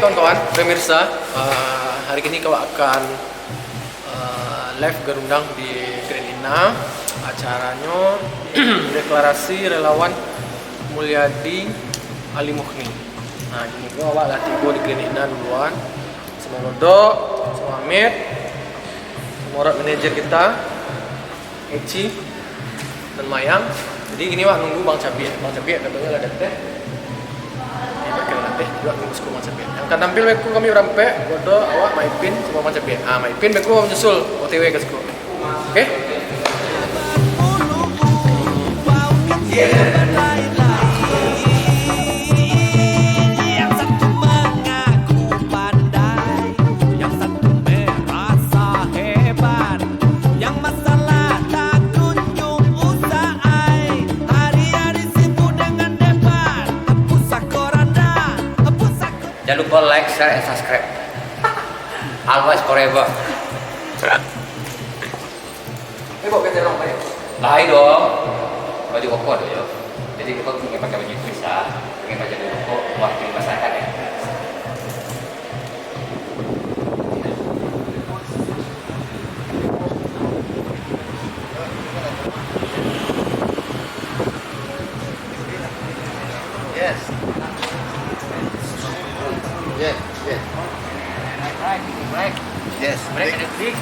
kawan-kawan, pemirsa, hari ini kau akan live gerundang di Grand Ina. Acaranya deklarasi relawan Mulyadi Ali Mukhni. Nah, ini gua awak latih gua di Grand Ina duluan. Semua Modok, semua Amit, semua orang manajer kita, Eci dan Mayang. Jadi ini wak nunggu Bang Cabi. Bang Cabi katanya ada teh. Ini perkiraan teh juga nunggu suku Bang Cabi. Yang akan tampil beku kami berampe, Bodo, awak, Maipin, semua Bang Cabi. Ah, Maipin beku menyusul OTW ke suku. Oke? Jangan lupa like, share, and subscribe. Always forever. Ini bawa kita orang banyak. Lain dong. Baju koko dong ya. Jadi kita ingin pakai baju bisa, ingin pakai baju koko, waktu masyarakat ya. Yes. Yes, yes. Break. Yes. Break and big.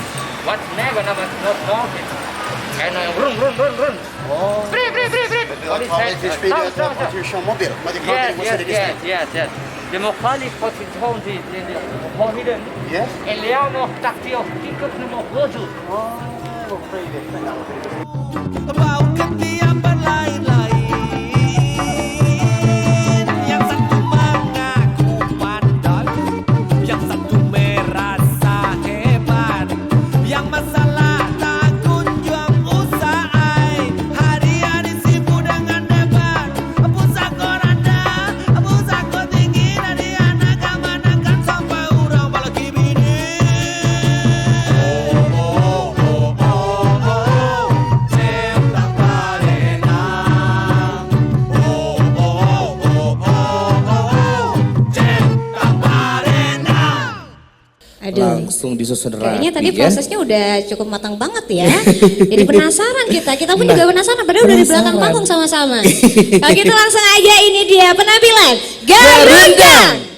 What's never not talking. Kayak yang run. Oh. Break. What is this video is the position mobile. But the clothing was registered. Yes. المخالف position di Mohiden. Yes? Eliano taktiok tikus nomor 7. Bau ketiak berlain-lain, yang satu mengaku pandai, yang satu merasa hebat, yang masalah tak kunjung usai, hari-hari sibuk dengan debat, pusat koranda, pusat tinggi dari anak-anakan sampai orang balaki bini. Aduh, langsung disusun rapi. kayaknya tadi ya. prosesnya udah cukup matang banget ya. Jadi penasaran kita pun juga penasaran. Padahal udah di belakang Penasaran. panggung sama-sama. Kalau gitu langsung aja ini dia penampilan Garundang.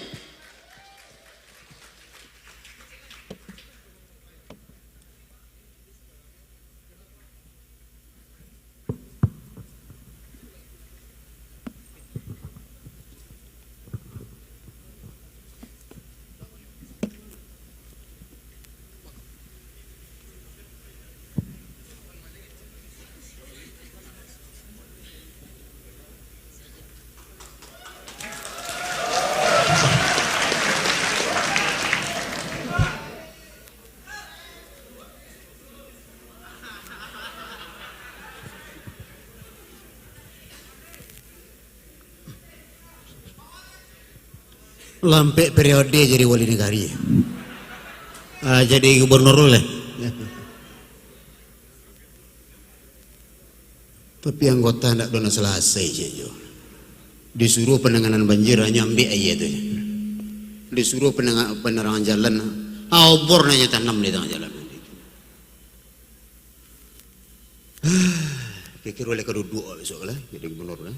Lampe periode jadi wali negari. Jadi gubernur lah. Tapi anggota tidak dona selesai je. Disuruh penanganan banjir hanya ambil aja tu. Disuruh penerangan jalan, obor nanya tanam di tengah jalan. Pikir oleh kedua besok lah jadi gubernur lah.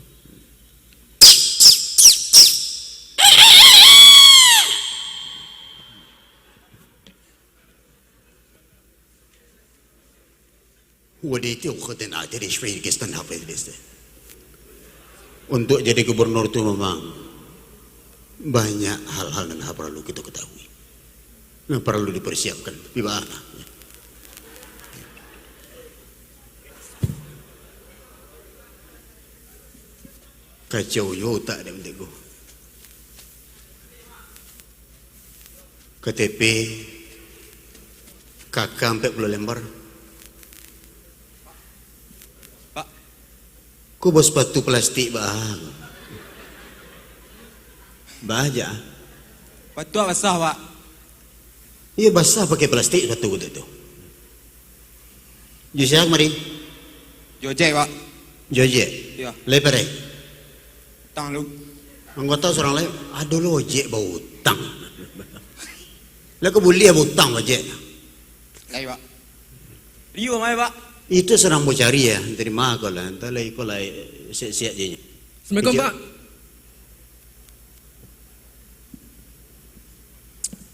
Waditi ukhutin adiri shway kistan hafid biste. Untuk jadi gubernur itu memang banyak hal-hal yang perlu kita ketahui, yang perlu dipersiapkan. Gimana? Kacau yo tak ada bentuk. KTP kakak 40 lembar. Ku bos sepatu plastik bang. Baja. Patu basah, Pak. Iya basah pakai plastik sepatu itu. Jusiak mari. Jojek, Pak. Joje. Iya. Lepere. Tang lu. Anggota seorang lain. Aduh lo ojek bau utang. Lah kau boleh butang aja. Lai Pak. Rio mai Pak. Itu serang mau cari ya, terima kau lah. Entah lah kau lah siap-siap je. Assalamualaikum Pak.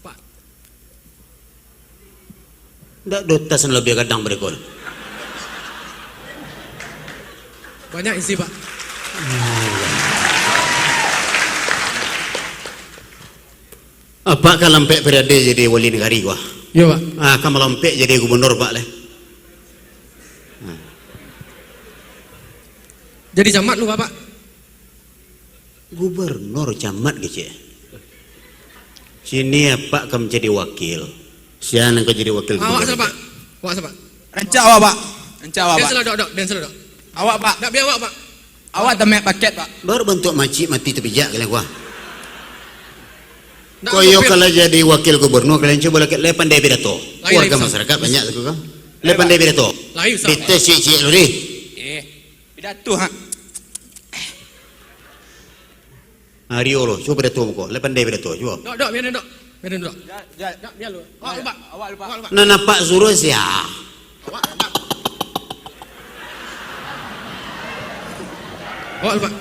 Pak. Ndak dotasan lebih kadang berikut. Banyak isi Pak. Apa kan lampek periode jadi wali negari gua? Iya Pak. Kan lampek jadi gubernur Pak leh. Jadi camat lu Pak. Gubernur camat gitu ya. Sini apa kamu jadi wakil? Siapa kau jadi wakil? Awak siapa Pak? Awak siapa? Rancak awak Pak. Rancak awak Dan Pak. selodok, dan selodok. Awak Pak. Tak biar awak Pak. Awak temek paket Pak. Baru bentuk macik mati terpijak kalian gua. Tak Koyo sopir. kalau jadi wakil gubernur kalian coba le pandai pidato. Lain, Warga lain, masyarakat banyak tu kan. Le pandai pidato. Lain, Ustaz. Kita cik-cik lu ni. Pidato ha. Rio lo, coba pidato muka. Le pandai pidato coba. Dok, biar dok. Biar dok. Jat. Dok, biar lu. Awak lu Pak. Awak lupa. Awak lu Pak. Nah nampak suruh sia. Awak lu Pak. Awak lu Pak.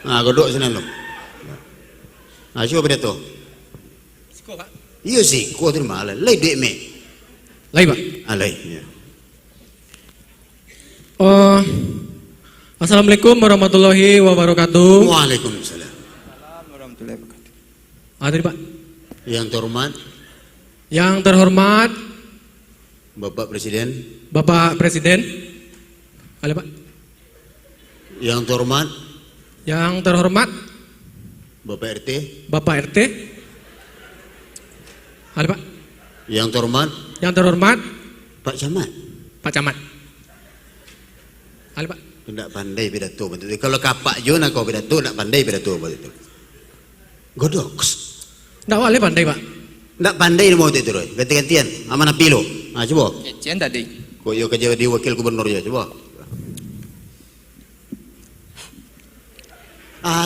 Kau duduk sana lu. Coba pidato. Siko Pak. Iya sih, kau terima lah. Le duit me. Lain Pak. Alai. Ya. Assalamualaikum warahmatullahi wabarakatuh. Waalaikumsalam. Warahmatullahi wabarakatuh. Tadi Pak. Yang terhormat Yang terhormat Bapak Presiden. Bapak Presiden. Halo Pak. Yang terhormat Yang terhormat Bapak RT. Bapak RT. Halo Pak. Yang terhormat Yang terhormat Pak Camat. Pak Camat. Halo Pak. Tidak pandai pidato betul. Kalau kapak jo nak kau pidato, nak pandai pidato betul. Godoks. Nggak boleh pandai Pak. Tidak pandai ni mau itu roy. Ganti-gantian. Amanah pilo. Coba. Cian tadi. Kau yo kerja di wakil gubernur je. Coba.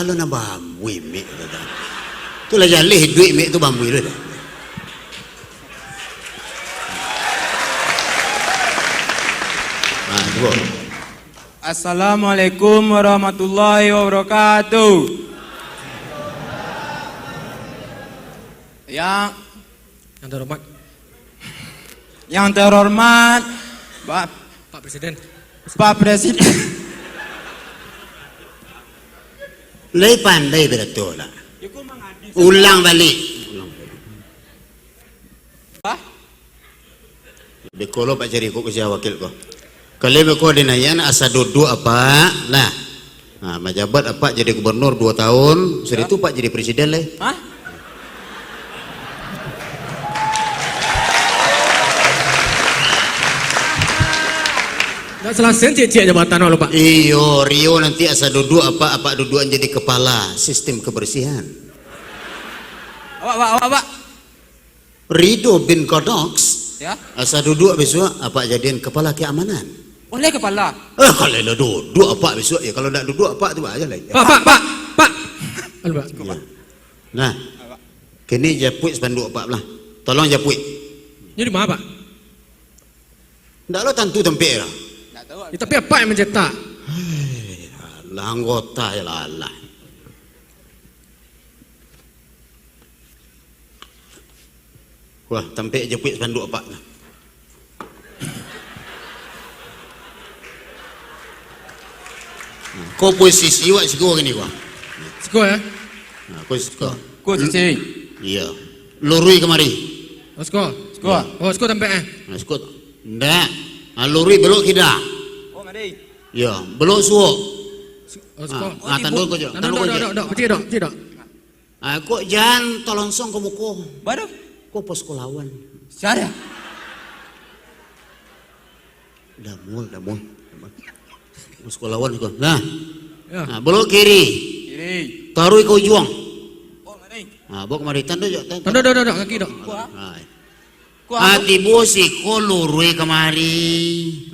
Lo nak bambu mik. Tu lah jalih duit mik tu bambu lu dah. Coba. Assalamualaikum warahmatullahi wabarakatuh. Yang terhormat yang terhormat Pak Presiden. Pak Presiden. Lei pandai pidato lah. Ulang balik. Bekolo Pak cari kau kerja wakil kau. Kalau kau dinayan asa duduk apa lah. Majabat apa jadi gubernur 2 tahun, setelah itu Pak jadi presiden lah. Hah? Nggak selesai cek jabatan lo Pak. Iyo, Rio nanti asa duduk apa dudukan jadi kepala sistem kebersihan. Awak. Rido bin Kodoks Ya. asa duduk besok apa jadian kepala keamanan. Oleh kepala. Kalau lo duduk apa besok ya, kalau nak duduk apa tu aja lah. Pak. Halo Pak. Ya. Nah, kini japuit spanduk apa lah. Tolong japuit. Jadi mana Pak? Ndak lo tentu tempe lah. Tak tahu. Ya, tapi apa yang mencetak? Lah anggota ya lah. Wah, tempe japuit spanduk apa lah. Kau posisi awak siko gini gua. Siko ya. Kau siko. Ku cici. Iya. Lurui kemari. Oh, siko. Siko. Oh, siko tempe Siko. Ndak. Lurui belok kida. Oh, mari. Ya, belok suo. Oh, siko. Tandul kau je. Tandul kau je. Dok, kecil dok. Kau jangan tolong song kau muko. Baru. Kau pos lawan. Syarah. Dah mul. Pos lawan kau. Nah. Ya. Belok kiri. Kiri. Taruh kau juang. Oh, mari. Bawa kemari tandul je. Dok, kaki dok. Ku Hati bosi kau lurui kemari.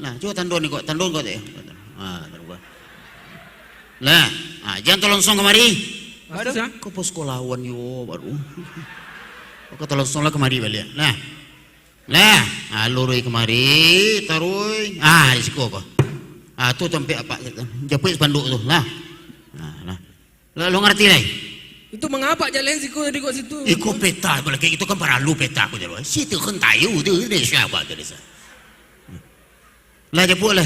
Nah, coba tandul ni kau. Tandul kau tu. Lah, jangan tolong song kemari. Baru. Kau pos lawan yo baru. Kata langsung lah kemari balik. Lah, lurui kemari, taruh. Di siku apa? Tu tempat apa? Japuk spanduk tu. Lah. Lo ngerti lah? Itu mengapa jalan siku tadi kok situ? Iko peta, kalau kayak itu kan para lu peta aku jadi. Situ kan tayu tu, ini siapa tu desa. Lah japuk lah.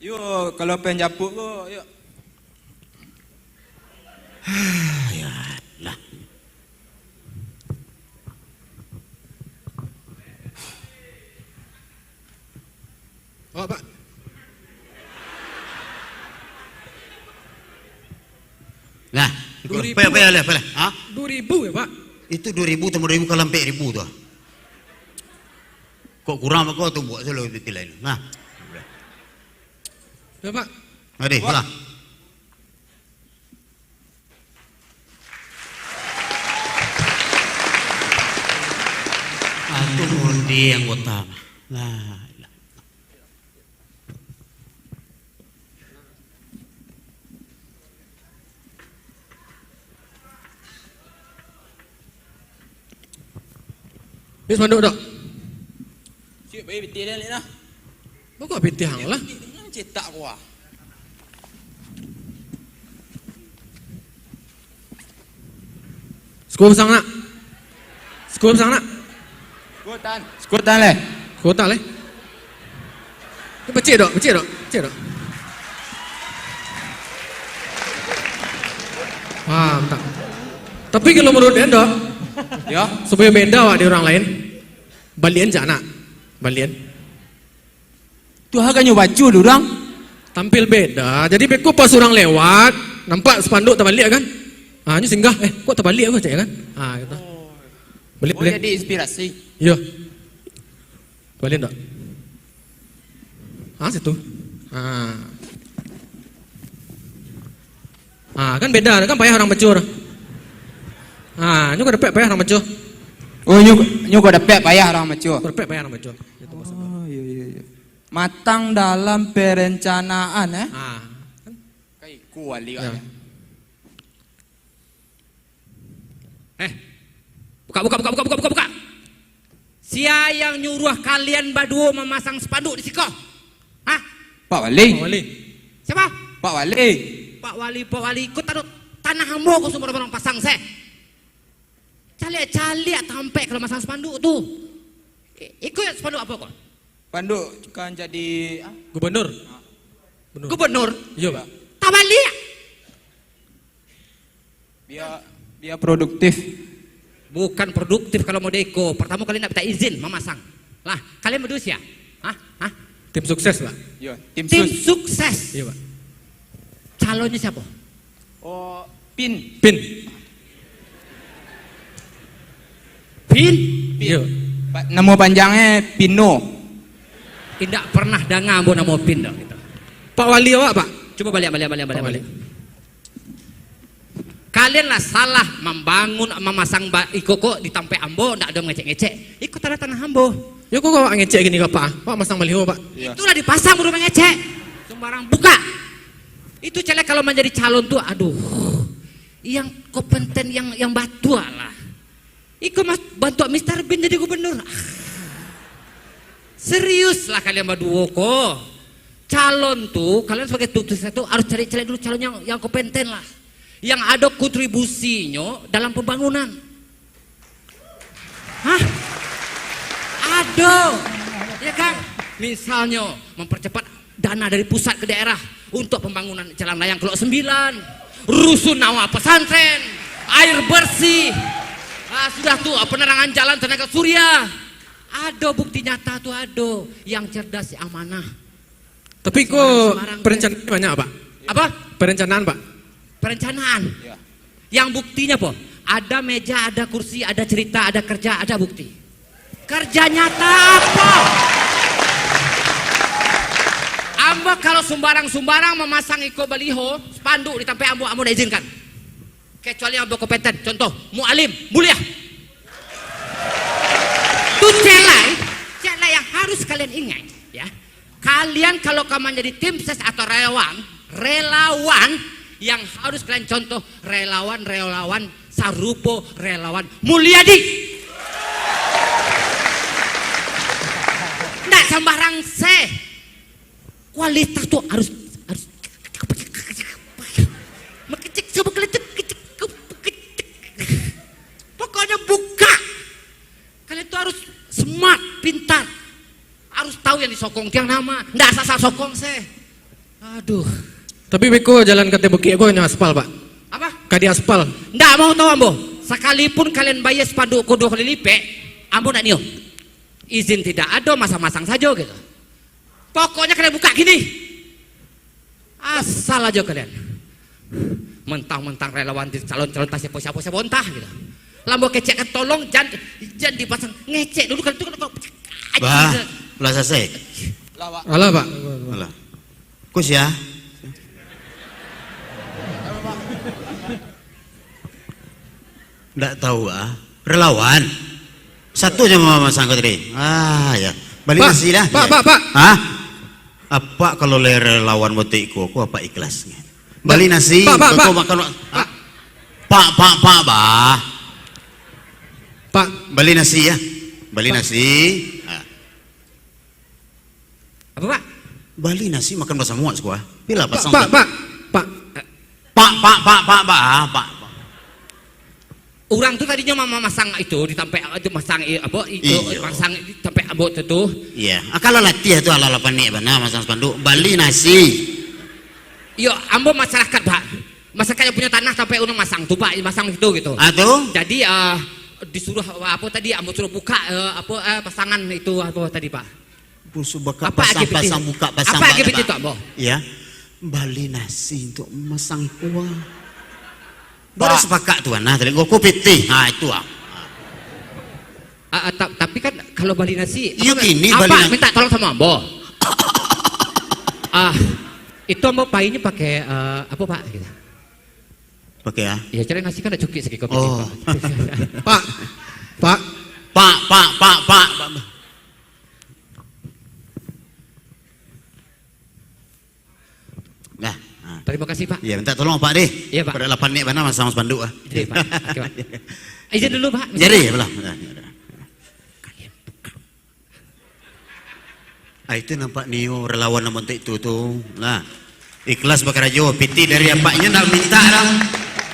Yo, kalau pengen japuk lo, yuk. Ya lah. Oh, Pak. Lah, 2000. apa? 2000 ya, Pak? Itu 2000 tambah 2000 kalau sampai 1000 tu. Kok kurang apa kau tu buat selalu itu lain. Nah. Ya, Pak. Ada, lah. Aku undi yang utama. Lah. Ini spanduk dok. Cik, bayi betul dah lah. Kok piti hang lah? Ini cetak gua. Skop sang nak. Skutan leh. Kota leh. Ini becik dok. Tak. Tapi kalau menurut dia dok, Ya. supaya beda wak di orang lain, balian jana, balian. Tu harganya baju orang. Tampil beda. Jadi beko pas orang lewat, nampak spanduk terbalik kan? Ini singgah. Kok terbalik apa cak kan? Gitu. Balik. Jadi inspirasi. Iya. Balian tak? Situ. Kan beda, kan payah orang becur. Ini kok dapat payah orang becur. Oh, nyuko dapat payah orang macam. Dapat payah orang becur. Itu maksudnya. Oh, iya. Matang dalam perencanaan Kayak kuali Ya. Buka. Siapa yang nyuruh kalian berdua memasang spanduk di siko? Pak Wali. Wali. Siapa? Pak Wali. Pak Wali, kau taruh tanah hambo kau semua orang pasang saya. Caliak sampai kalau masang spanduk tu. Ikut spanduk apa kau? Panduk kan jadi Gubernur. Gubernur. Iya, Pak. Tak balik. biar produktif. Bukan produktif kalau mau deko. Pertama kali nak minta izin memasang. Lah, kalian berdua siapa? Tim sukses, Pak. Iya, Tim sukses. Iya, Pak. Calonnya siapa? Oh, Pin. Iya. Nama panjangnya Pino. Tidak pernah dengar nama Pin dah kita. Pak Wali awak, Pak. Coba balik. Kalianlah salah membangun, memasang ikoko di Tampe Ambo, tidak ada ngecek-ngecek. Ikut tanah ambo. Ya kok awak ngecek gini ke Pak? Pak masang baliho, Pak. Iya. Itulah dipasang baru mengecek. Sembarang buka. Itu celek kalau menjadi calon tuh, aduh. Yang kompeten, yang batu lah. Ikut bantu Mr. Bin jadi gubernur. Serius lah kalian berdua kok. Calon tuh, kalian sebagai tutus itu harus cari dulu calon yang kompeten lah. Yang ada kontribusinya dalam pembangunan. Ada. Ya kan? Misalnya mempercepat dana dari pusat ke daerah untuk pembangunan jalan layang Kelok 9, rusunawa pesantren, air bersih. Sudah tuh penerangan jalan tenaga surya. Ada bukti nyata tuh ada. Yang cerdas amanah. Tapi kok perencanaan banyak, Pak? Apa? Perencanaan, Pak. Perencanaan. Yang buktinya po, ada meja, ada kursi, ada cerita, ada kerja, ada bukti. Kerja nyata apa? Amba kalau sembarang memasang iko baliho, spanduk di Tampe Ambo, Ambo izinkan. Kecuali Ambo kompeten. Contoh, mualim, mulia. Itu celai yang harus kalian ingat, ya. Kalian kalau kamu menjadi tim ses atau relawan yang harus kalian contoh relawan Sarupo, relawan Mulyadi. Nggak sembarang kualitas tuh harus pokoknya buka. Kalian tuh harus smart, pintar, harus tahu yang disokong tiang nama, nggak asal sokong aduh. Tapi beko jalan kate beki aku hanya aspal, Pak. Apa? Kadi aspal. Nggak mau tahu ambo, sekalipun kalian bayar spanduk kodoh kali lipe, ambo nggak niup. Izin tidak ada, masang-masang saja gitu. Pokoknya kalian buka gini, asal aja kalian. Mentang-mentang relawan calon-calon tas siapa bontah gitu. Lambo kecek tolong jangan dipasang ngecek dulu kan itu kan. Bah, lah selesai. Alah, Pak. Alah. Kus ya. Nggak tahu relawan. Satu aja mama sangka tadi. Ya. Balik Pak, nasi dah. Pak. Hah? Apa kalau relawan botikku, aku apa ikhlasnya? Balik nasi. Pak. Kau makan. Pak, bah. Pak, Balik nasi ya. Balik nasi. Apa Pak? Balik nasi makan bahasa muat sekolah. Bila pasang. Pak. Pak. Orang tuh tadinya mama masang itu ditampe masang apa itu masang ditampe abot itu. Iya. Kalau latih itu ala panik benar masang spanduk. Balik nasi. Yo, ambo masyarakat Pak. Masyarakat yang punya tanah sampai orang masang tuh Pak, masang itu gitu. Tuh? Jadi disuruh apa tadi ambo suruh buka pasangan itu apa tadi Pak? Busu bakal Apa pasang buka pasang. Apa LGBT itu ambo? Iya. Balik nasi untuk masang kuah. Baru sepakat tuan, nah tadi gua piti, itu Tapi kan kalau bali nasi, Yuk ini apa bali nasi. minta tolong sama ambo. Itu ambo painya pakai apa Pak? Gitu. Pakai ya? Ya cari nasi kan ada cuki segi kopi. Oh. Pak. Pak. Nah. Terima kasih Pak. Ya minta tolong Pak deh. Iya Pak. Pada 8 nik mana masang spanduk Jadi Pak. Oke, Pak. Izin dulu Pak. Jadi belah. Itu nampak Nio relawan nama itu tuh. Nah, ikhlas bakar jo piti dari apanya nak minta dah.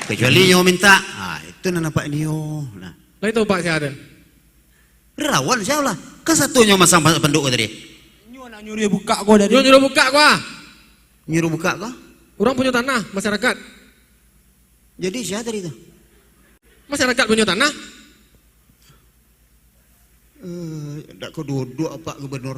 Kecuali Nio minta. Itu nampak Nio. Nah. Lah itu Pak saya ada. Relawan siapa lah? Kan satunya masang spanduk tadi. Nyuruh buka kau dari. Nyuruh buka gua. Nyuruh buka kah? Orang punya tanah, masyarakat. Jadi siapa tadi itu? Masyarakat punya tanah. Tak kau duduk apa gubernur?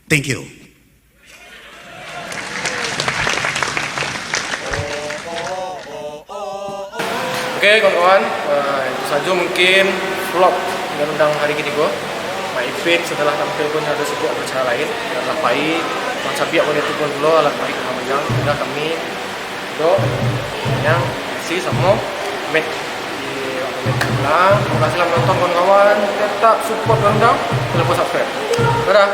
Thank you. Oke kawan-kawan, itu saja mungkin vlog dengan undang hari ini gue. Maipit setelah tampil pun ada sebuah acara lain. Dan lapai, masapiak pun itu pun dulu lapai kemamajang. Sudah kami yang isi sama met di pulang. Terima kasih telah menonton kawan-kawan. Tetap support undang, jangan lupa subscribe. Dadah.